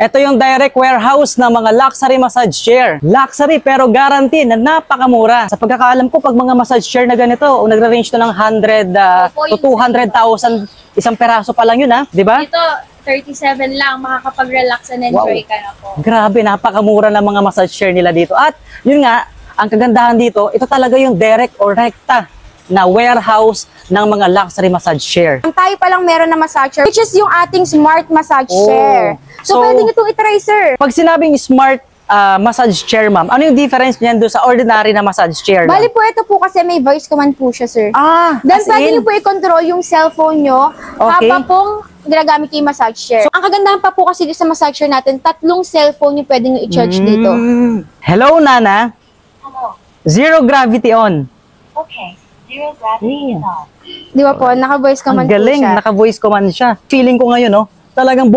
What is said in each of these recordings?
Ito yung direct warehouse ng mga luxury massage chair. Luxury pero guarantee na napakamura. Sa pagkakaalam ko, pag mga massage chair na ganito, nagre-range to ng 100 to 200,000, isang peraso pa lang yun, ha? Di ba? Dito, 37 lang, makakapag-relax and enjoy ka na po. Grabe, napakamura ng mga massage chair nila dito. At yun nga, ang kagandahan dito, ito talaga yung direct or rekta na warehouse ng mga luxury massage chair. Ang tayo palang meron na massage chair, which is yung ating smart massage chair. So pwede nyo itong itry, sir. Pag sinabing smart massage chair, ma'am, ano yung difference niyan doon sa ordinary na massage chair? Bali po, ito po kasi may voice command po siya, sir. Then pwede nyo po i-control yung cellphone nyo habang pong ginagamit yung massage chair. So, ang kagandahan pa po kasi sa massage chair natin, 3 cellphone yung pwede nyo i-charge dito. Hello, Nana. Hello. Zero gravity on. Okay. Zero gravity on. Di ba po? Naka-voice command Ang galing, po siya. naka-voice command siya. Feeling ko ngayon, no? Talagang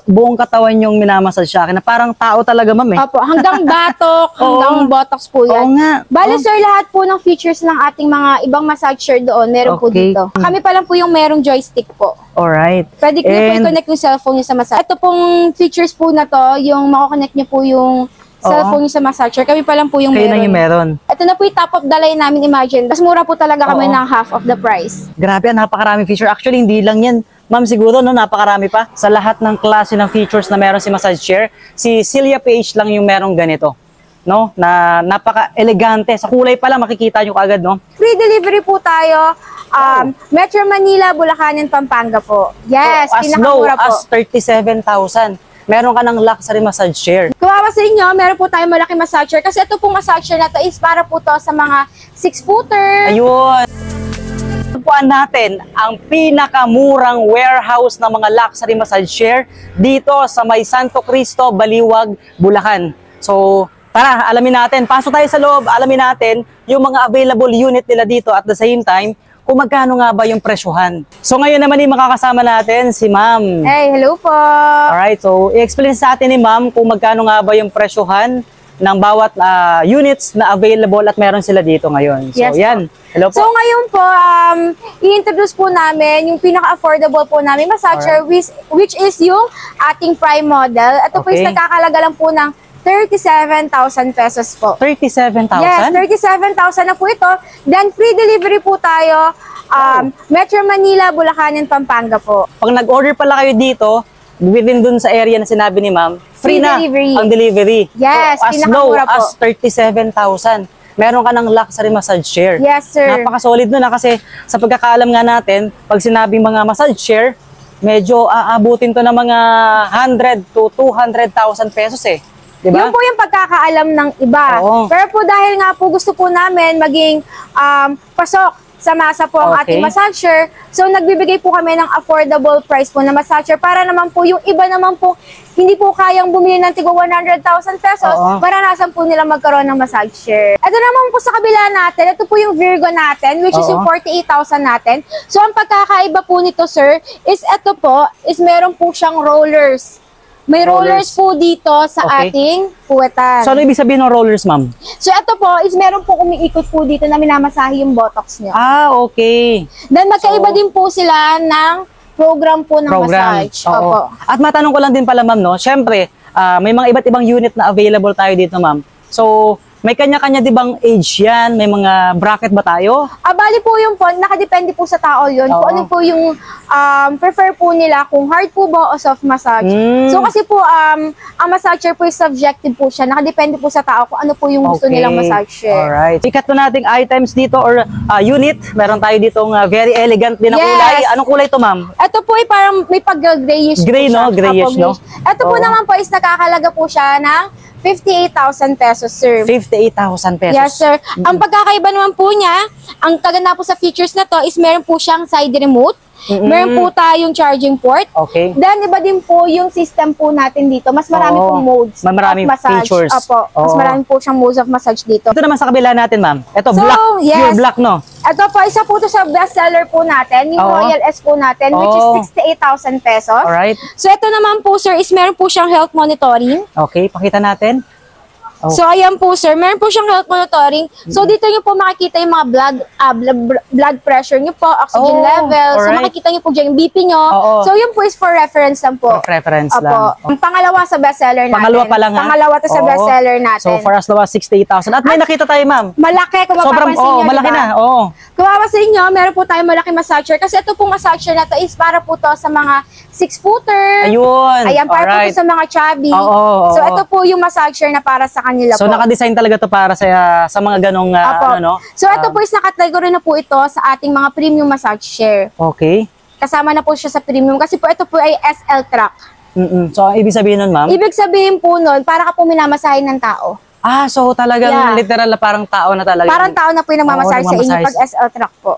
buong katawan yung minamassage sa akin na parang tao talaga, ma'am, eh. Opo, hanggang batok, hanggang botox po yan. Oo nga. Bali, sir, lahat po ng features ng ating mga ibang massage chair doon, meron po dito. Kami pa lang po yung merong joystick po. Alright. Pwede nyo po i-connect yung cellphone nyo sa massage. Ito pong features po na to, yung makakonect nyo po yung cellphone nyo sa massage chair. Kami pa lang po yung Kayo meron. na yung meron. Ito na po yung top of the line namin, imagine. Mas mura po talaga kami ng half of the price. Grabe, napakaraming feature. Actually, hindi lang yan. Ma'am, siguro, no, napakarami pa. Sa lahat ng klase ng features na meron si massage chair, si Celia PH lang yung merong ganito. No? Na napaka-elegante. Sa kulay pa lang, makikita nyo kaagad, no? Free delivery po tayo. Metro Manila, Bulacan, and Pampanga po. Yes, so, as low pinakamura po. as 37,000. Meron ka ng luxury massage chair. Kawawa sa inyo, meron po tayong malaki massage chair. Kasi ito pong massage chair na to is para po to sa mga 6-footer. Ayun. Tupuan natin ang pinakamurang warehouse ng mga luxury massage chair dito sa may Santo Cristo, Baliwag, Bulacan. So, tara, alamin natin. Pasok tayo sa loob, alamin natin yung mga available unit nila dito at the same time, kung magkano nga ba yung presyuhan. So, ngayon naman yung makakasama natin si Ma'am. Hey, hello po. Alright, so i-explain sa atin ni Ma'am kung magkano nga ba yung presyuhan ng bawat units na available at meron sila dito ngayon. So, Yes, yan. Hello po. So ngayon po, i-introduce po namin yung pinaka-affordable po namin massage chair, which is yung ating prime model. Ito po is nagkakalaga lang po ng 37,000 pesos po. 37,000? Yes, 37,000 na po ito. Then free delivery po tayo. Metro Manila, Bulacan, and Pampanga po. Pag nag-order pala kayo dito, within dun sa area na sinabi ni Ma'am, free na delivery. ang delivery. Yes, so, as low pinakamura po. as 37,000. Meron ka ng luxury massage chair. Yes, sir. Napaka-solid nun kasi sa pagkakaalam nga natin, pag sinabing mga massage chair, medyo aabutin to ng mga 100 to 200,000 pesos eh. Diba? Yun po yung pagkakaalam ng iba. Pero po dahil nga po gusto po namin maging pasok sa masa po ang ating massager, so nagbibigay po kami ng affordable price po na massager para naman po yung iba naman po hindi po kayang bumili ng tigo 100,000 pesos, maranasan po nila magkaroon ng massager. Ito naman po sa kabila natin, ito po yung Virgo natin, which is yung 48,000 natin. So ang pagkakaiba po nito, sir, is ito po, is meron po siyang rollers. May rollers po dito sa ating puwetan. So, ano ibig sabihin ng rollers, ma'am? So, ito po is meron po umiikot po dito na minamasahe yung botox niyo. Okay. Then, magkaiba din po sila ng program po ng massage. Opo. At matanong ko lang din pala, ma'am, no? Siyempre, may mga iba't ibang unit na available tayo dito, ma'am. So, may kanya-kanya di bang age yan? May mga bracket ba tayo? Bali po yung po, nakadepende po sa tao yun. Kung ano po yung prefer po nila, kung hard po ba o soft massage. So kasi po, ang massager po is subjective po siya. Nakadepende po sa tao kung ano po yung gusto nilang massager. Alright. Ikat po nating items dito or unit. Meron tayo ditong very elegant din na kulay. Anong kulay to, ma'am? Ito po ay parang may pag-grayish Gray, no? Grayish, no? Ito po naman po is nakakalaga po siya ng 58,000 pesos, sir. 58,000 pesos? Yes, sir. Ang pagkakaiba naman po niya, ang kaganda po sa features na to is meron po siyang side remote. Meron po tayong charging port. Okay. Then, iba din po yung system po natin dito. Mas marami pong modes of massage. Features. Opo. Mas marami po siyang modes of massage dito. Ito naman sa kabila natin, ma'am. Ito, So, black. yes. Pure black, no? Ito po, isa po ito sa bestseller po natin, yung Royal S po natin, which is 68,000 pesos. Alright. So, ito naman po, sir, is meron po siyang health monitoring. Okay, pakita natin. Oh. So, ayan po, sir. Meron po siyang health monitoring. So, dito niyo po makikita yung mga blood pressure niyo po, oxygen level. So, alright. makikita niyo po dyan yung BP niyo. Oo. So, yun po is for reference lang po. For reference Opo. lang. Ang pangalawa sa bestseller natin. Pangalawa pa lang, ha? Pangalawa to sa Oo. bestseller natin. So, for as low as 68,000. At may nakita tayo, ma'am. Malaki, kung Sobrang, mapapansin niyo, malaki diba? na. Oo. Kung mapapansin niyo, meron po tayong malaki massager. Kasi ito pong massager na to is para po to sa mga 6-footer. Ayun. Ayan, para po Alright. to sa mga chubby. Oo. So, ito po yung massager na para sa kanila So, po. naka-design talaga to para sa mga ganong, Apo. ano, no? So, ito po is nakategory na po ito sa ating mga premium massage chair. Okay. Kasama na po siya sa premium kasi po ito po ay SL track. So, ang ibig sabihin nun, ma'am? Ibig sabihin po nun, para ka po minamasahin ng tao. So talagang Yeah. literal na parang tao na talaga. Parang tao na po yung nagmamasahe sa inyo nagmamasahe. pag SL track po.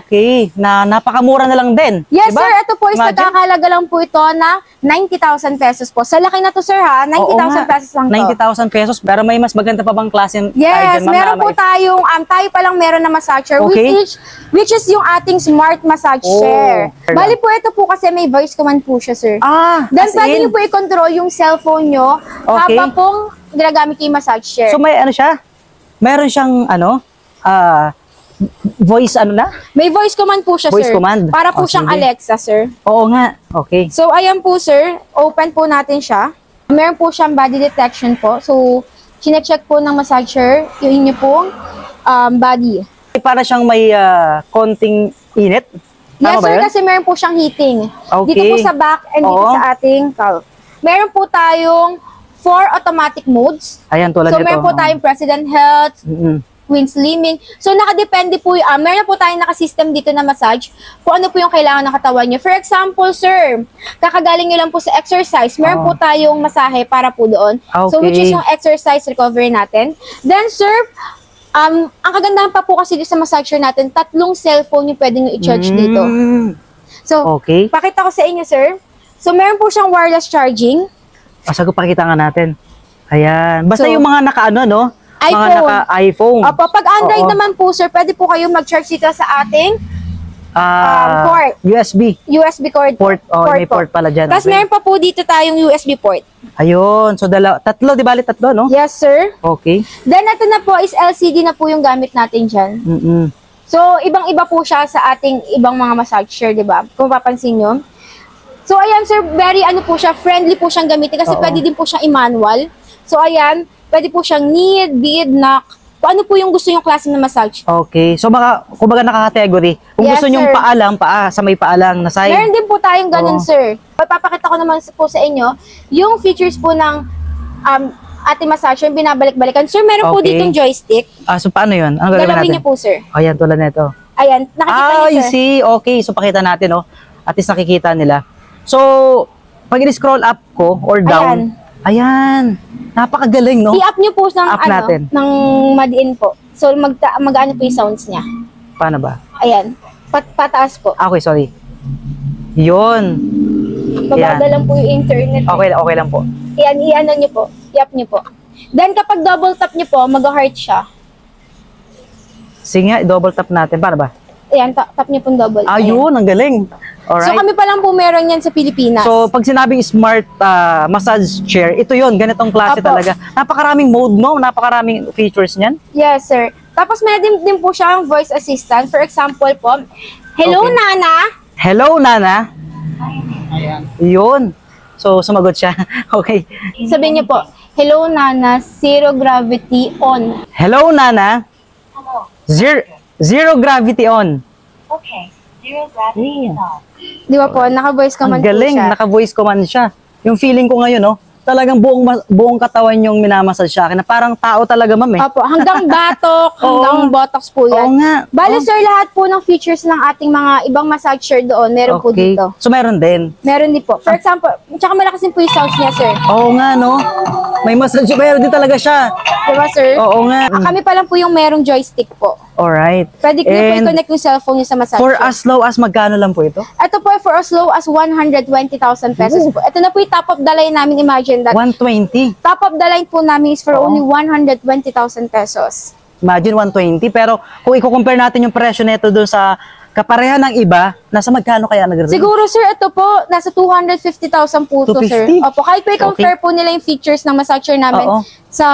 Okay. Na napakamura na lang din. Yes, diba? sir. Ito po is Imagine. nagkakalaga lang po ito na 90,000 pesos po. Sa laki na to, sir, ha? 90,000 pesos lang to. 90,000 pesos. Pero may mas maganda pa bang klase tayo Yes, dyan, ma'am, meron na po tayong, tayo pa lang meron na massager, Okay. which is yung ating smart massage Oh. chair. Bali po, ito po kasi may voice command po siya, sir. Then, as pwede in? niyo po i-control yung cellphone niyo Okay. habang pong ginagamit yung massage chair. So may ano siya? Meron siyang ano? Voice ano na? May voice command po siya, Voice sir. command? Para po siyang Sige. Alexa, sir. Oo nga. Okay. So, ayan po, sir. Open po natin siya. Meron po siyang body detection po. So, chinecheck po ng massager yung inyo pong body. Para siyang may konting init. Tama Yes, ba sir, yun? kasi meron po siyang heating. Okay. Dito po sa back and dito Oo. sa ating calf. Meron po tayong 4 automatic modes. Ayan, tulad So, nito. meron po tayong President Health, Mm-mm. Queen Slimming. So, nakadepende po, meron po tayong nakasystem dito na massage kung ano po yung kailangan ng katawan nyo. For example, sir, kakagaling nyo lang po sa exercise, meron po tayong masahe para po doon. So, which is Okay. yung exercise recovery natin. Then, sir, ang kagandahan pa po kasi dito sa massager natin, 3 cellphone yung pwede nyo i-charge dito. So, Okay. pakita ko sa inyo, sir. So, meron po siyang wireless charging. Sago, pakita nga natin. Ayan. Basta So, yung mga naka-ano, no? Mga iPhone. naka-iPhone. Opo, pag Android Oo. naman po, sir, pwede po kayo mag-charge dito sa ating port. USB cord. Port. Oh, may po. port pala dyan. Tapos Okay. meron pa po dito tayong USB port. Ayun. So, tatlo, di bali tatlo, no? Yes, sir. Okay. Then, ito na po is LCD na po yung gamit natin dyan. Mm-mm. So, ibang-iba po siya sa ating ibang mga massager, di ba? Kung papansin nyo. So, ayan, sir, very ano po siya, friendly po siyang gamitin kasi Oo. pwede din po siyang i-manual. So, ayan, pwede po siyang knee, bead, knock. Kung ano po yung gusto yung klase ng massage. Okay. So, kumbaga naka-category. Kung Yes, gusto nyong sir. paa lang, sa may paa lang na side. Meron din po tayong ganun, Oo. sir. Papakita ko naman po sa inyo yung features po ng ating massager, binabalik-balikan. Sir, meron po Okay. ditong joystick. So, paano yun? Ano gagawin Galawin natin? niyo po, sir. Ayan, tulad nito. Ayan, nakikita niyo, I sir. see. Okay. So, pakita natin, no? At least nakikita nila. So, pag i-scroll up ko or down, ayan. Napakagaling, no? I-up niyo po ng, Up natin. ng madiin po. So, mag-ano po yung sounds niya. Paano ba? Ayan. Pataas po. Okay, sorry. Yun. Mabagal lang po yung internet. Okay lang po. Ayan, i-ano niyo po. I-up niyo po. Then, kapag double tap niyo po, mag-heart siya. Sige nga, double tap natin. Paano ba? Ayan, tap niyo po double. Ayan. Ayun, ang galing. Alright. So, kami pa lang po meron yan sa Pilipinas. So, pag sinabing smart massage chair, ito yon, ganitong klase Apo. talaga. Napakaraming mode, no? Napakaraming features niyan. Yes, sir. Tapos, meron din po siyang voice assistant. For example po, hello, Okay. Nana. Hello, Nana. Yun. So, sumagot siya. Okay. Sabihin niyo po, hello, Nana, zero gravity on. Hello, Nana. Zero gravity on. Okay, zero gravity is on. Di ba po, naka-voice command Ang galing, po siya. naka-voice command siya. Yung feeling ko ngayon, no? Talagang buong katawan yung minamasal siya akin na parang tao talaga, ma'am, eh. Opo, hanggang batok, hanggang botox po yan. Oo nga. Bale, Oh. sir, lahat po ng features ng ating mga ibang massager doon, meron po Okay. dito. So, meron din. Meron din po. For example, tsaka malakas din po yung sounds niya, sir. Oo nga, no? May massage, meron din talaga siya. Diba, sir? Oo nga. Kami pa lang po yung merong joystick po. Alright. Pwede ko po And i-connect yung cellphone niyo sa massager. for as low as magkano lang po ito? Ito po for as low as 120,000 pesos po. Ito na po yung top of the line namin. Imagine that. 120. Top of the line po namin is for Oo. only 120,000 pesos. Imagine 120. Pero kung i-compare natin yung presyo nito doon sa kapareha ng iba, nasa magkano kaya nag-range? Siguro sir, ito po, nasa 250,000 po to sir. 250? Opo, kahit po i-compare po nila yung features ng massager namin Oo. sa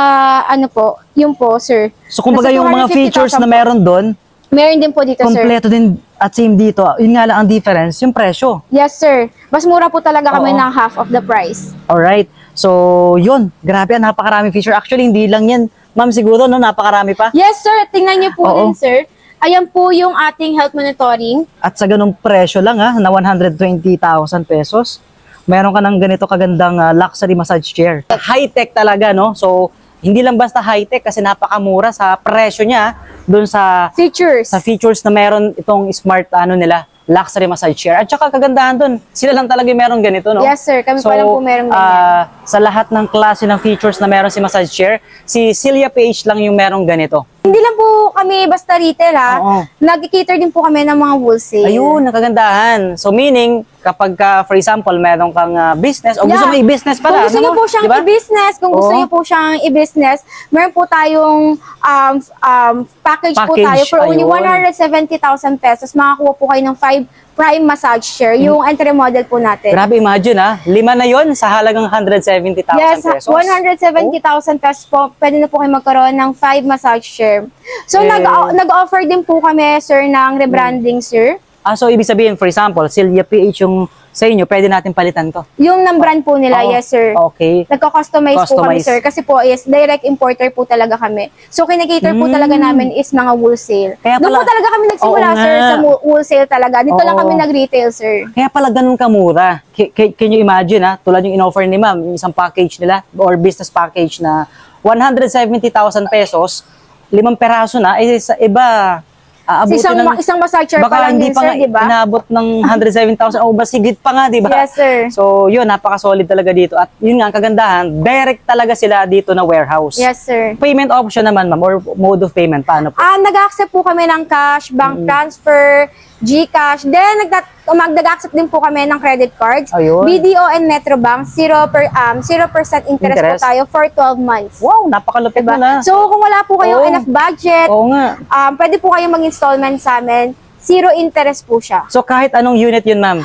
ano po, yun po sir. So kumbaga Nasa yung mga 250,000 features na po. meron doon, Meron din po dito sir. kompleto din at same dito. Yun nga lang ang difference, yung presyo. Yes sir. Mas mura po talaga kami Oo. ng half of the price. Alright. So, yun. Grabe, napakarami feature. Actually, hindi lang yan. Ma'am, siguro, no? Napakarami pa. Yes sir, tingnan niyo po Oo. din sir. Ayan po yung ating health monitoring. At sa ganung presyo lang, ha, na 120,000 pesos, meron ka ng ganito kagandang luxury massage chair. High-tech talaga, no? So, hindi lang basta high-tech kasi napakamura sa presyo niya doon sa Features. features na meron itong smart nila, luxury massage chair. At saka kagandahan doon, sila lang talaga yung meron ganito, no? Yes sir, kami pa lang po meron ganyan. Sa lahat ng klase ng features na meron si massage chair, si Celia PH lang yung merong ganito. Hindi lang po kami basta retail ha. Oo. Nag-cater din po kami ng mga wholesale. Ayun, nakagandahan. So meaning, kapag for example, meron kang business, o gusto mo i-business pala, Kung gusto niyo po siyang diba? i-business, kung gusto Oo. niyo po siyang i-business, meron po tayong package po Package, tayo for only ayun. 170,000 pesos. Makakuha po kayo ng 5 prime massage chair, yung entry model po natin. Grabe, imagine 5 na yon sa halagang 170,000 Yes, pesos. 170,000 pesos po. Pwede na po kayo magkaroon ng 5 massage chair. So, Eh. nag-offer din po kami, sir, ng rebranding, sir. So ibig sabihin, for example, Celia PH yung sa inyo, pwede natin palitan to. Yung ng brand po nila, Oo. yes, sir. Okay. Nagko-customize po kami, Customize. sir. Kasi po, yes, direct importer po talaga kami. So, kinikater po talaga namin is mga wholesale. Kaya Doon po pala- talaga kami nagsimula, Oo sir, nga. sa wholesale talaga. Dito lang Oo. kami nag-retail, sir. Kaya pala ganun kamura. Can you imagine, tulad yung in-offer ni ma'am, yung isang package nila, or business package na 170,000 pesos, 5 peraso na, sa iba, aabutin Isang massage chair pa baka lang hindi din, pa sir, nga di ba? inabot ng 107,000 o ba sigit pa nga, di ba? Yes, sir. So, yun, napaka-solid talaga dito. At yun nga, ang kagandahan, direct talaga sila dito na warehouse. Yes, sir. Payment option naman, ma'am, or mode of payment, paano po? Nag-accept po kami ng cash, bank transfer, GCash. Then, mag-accept din po kami ng credit cards. Ayun. BDO and Metrobank, 0% interest po Interest? tayo for 12 months. Wow, napakalupit Diba? na. So, kung wala po kayong Oo. enough budget, Oo nga. pwede po kayong mag-installment sa amin. 0 interest po siya. So, kahit anong unit yun, ma'am?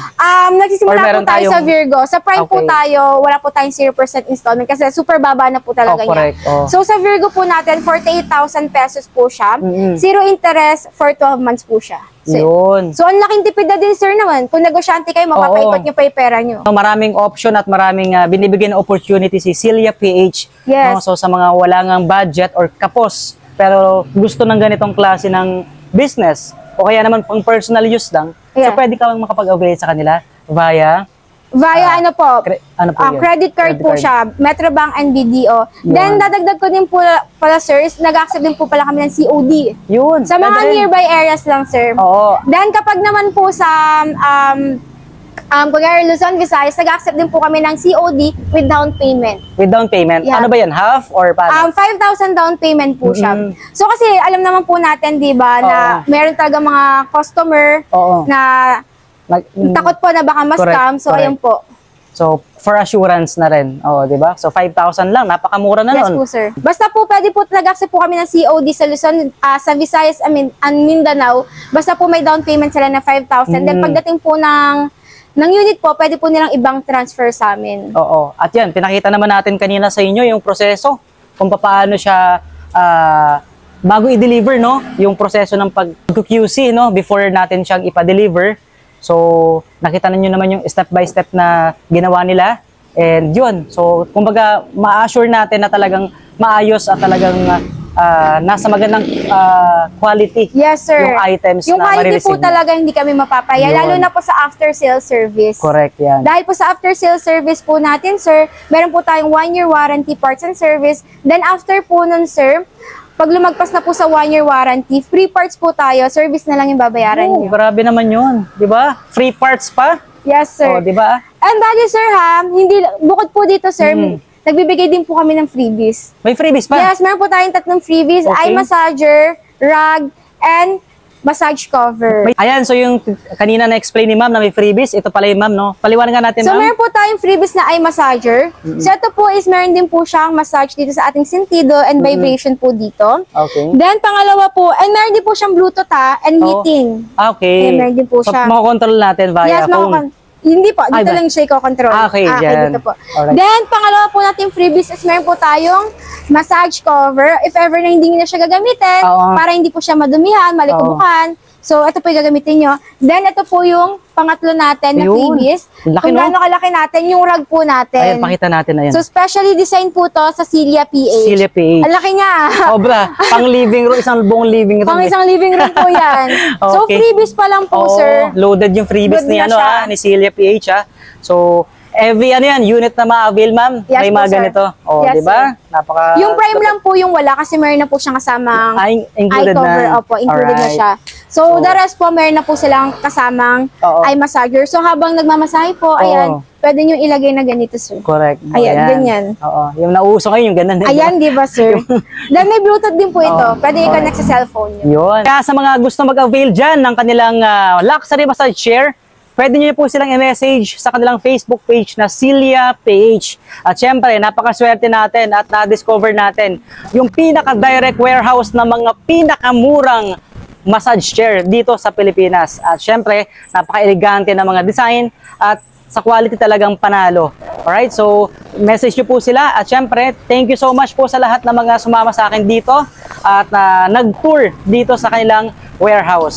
Nagsisimula Or meron po tayo sa tayong- Virgo. Sa Prime po Okay. tayo, wala po tayong 0% installment kasi super baba na po talaga niya. correct. Oh. So, sa Virgo po natin, 48,000 pesos po siya. 0 interest for 12 months po siya. Yun. So, ang laking tipid na din, sir, naman. Kung negosyante kayo, mapapaikot Oo. nyo pa yung pera nyo. So, maraming option at maraming binibigyan na opportunity si Celia PH. Yes. No? So, sa mga wala ngang budget or kapos, pero gusto ng ganitong klase ng business, o kaya naman pang personal use lang, Yeah. so pwede ka makapag-upgrade sa kanila via Via ano po? ano po yun? Credit card po siya, Metrobank and BDO. Then, dadagdag ko din po pala, sir, is nag-accept din po pala kami ng COD. Yun. Sa mga pwede rin. nearby areas lang, sir. Oo. Then, kapag naman po sa kunyari Luzon, Visayas, nag-accept din po kami ng COD with down payment. With down payment. Yeah. Ano ba yan? Half or paano? 5,000 down payment po siya. So kasi alam naman po natin, 'di ba, na Oo. meron talaga mga customer Oo. na takot po na baka ma-scam. So Correct. ayun po. So, for assurance na rin. Oo, di ba? So, 5,000 lang. Napakamura na Yes nun. po, sir. Basta po pwede po nag-accept po kami ng COD sa Luzon, sa Visayas and Mindanao. Basta po may down payment sila na 5,000. Then pagdating po ng unit po, pwede po nilang ibang transfer sa amin. Oo. At yan, pinakita naman natin kanina sa inyo yung proseso. Kung paano siya, bago i-deliver, no? Yung proseso ng pag-QC, no? Before natin siyang ipa-deliver. So, nakita ninyo naman yung step-by-step na ginawa nila. And yun. So, kumbaga, ma-assure natin na talagang maayos at talagang nasa magandang quality Yes, sir. yung items Yung na quality marireceive po mo. talaga hindi kami mapapaya, Yun. lalo na po sa after-sale service. Correct yan. Dahil po sa after-sale service po natin, sir, meron po tayong 1-year warranty parts and service. Then after po nun, sir, pag lumagpas na po sa 1-year warranty, free parts po tayo, service na lang yung babayaran Oh, nyo. grabe naman yun. Di ba? Free parts pa. Yes, sir. Oh, di ba? And bali, sir, ha, hindi, bukod po dito, sir, nagbibigay din po kami ng freebies. May freebies pa. Yes, meron po tayong 3 freebies, Okay. eye massager, rug, and massage cover. Ayan, so yung kanina na-explain ni ma'am na may freebies, ito pala yung ma'am, no? Paliwanag natin, So, ma'am. meron po tayong freebies na eye massager. So, ito po is meron din po siyang massage dito sa ating sentido and vibration po dito. Okay. Then, pangalawa po, and meron din po siyang Bluetooth and Oh. heating. Okay. Meron din po So, siya. makakontrol natin via phone. Hindi po, Ay, dito ba? lang siya i-control. Okay, yan. dito po. Alright. Then, pangalawa po natin freebies is meron po tayong massage cover. If ever na hindi nyo na siya gagamitin, Oo. para hindi po siya madumihan, malikubukan. So, ito po yung gagamitin nyo. Then, ito po yung pangatlo natin na Ayun. freebies. Laki, Kung no? gaano kalaki natin, yung rug po natin. Ayan, pakita natin na yan. So, specially designed po to sa Celia PH. Celia PH. Ang laki niya. Sobra. Pang living room, isang buong living room. Pang isang living room po yan. So, Okay. freebies pa lang po, Oo, sir. loaded yung freebies Load ni na ano siya. ni Celia PH So every unit na ma-avail, ma'am, Yes may po, mga sir. ganito. Yes, di ba? Napaka Yung prime lang po yung wala kasi meron na po siyang kasamang Ay, eye included cover. na. Opo, included na Alright. siya. So, the rest po, meron na po silang kasamang Oo. eye massager. So, habang nagmamasahe po, ayan, pwede nyo ilagay na ganito, sir. Correct. Ayan, ganyan. Oo. Yung nauso ngayon, yung ganun. Ayan, di ba, sir? Then, may Bluetooth din po ito. Pwede i-connect sa cellphone nyo. Yun. Kaya sa mga gusto mag-avail dyan ng kanilang luxury massage chair, pwede nyo po silang i-message sa kanilang Facebook page na Celia PH. At syempre, napakaswerte natin at na-discover natin yung pinaka-direct warehouse na mga pinakamurang massage chair dito sa Pilipinas. At syempre, napaka-elegante na mga design at sa quality talagang panalo. Alright, so message nyo po sila at syempre, thank you so much po sa lahat ng mga sumama sa akin dito at nag-tour dito sa kanilang warehouse.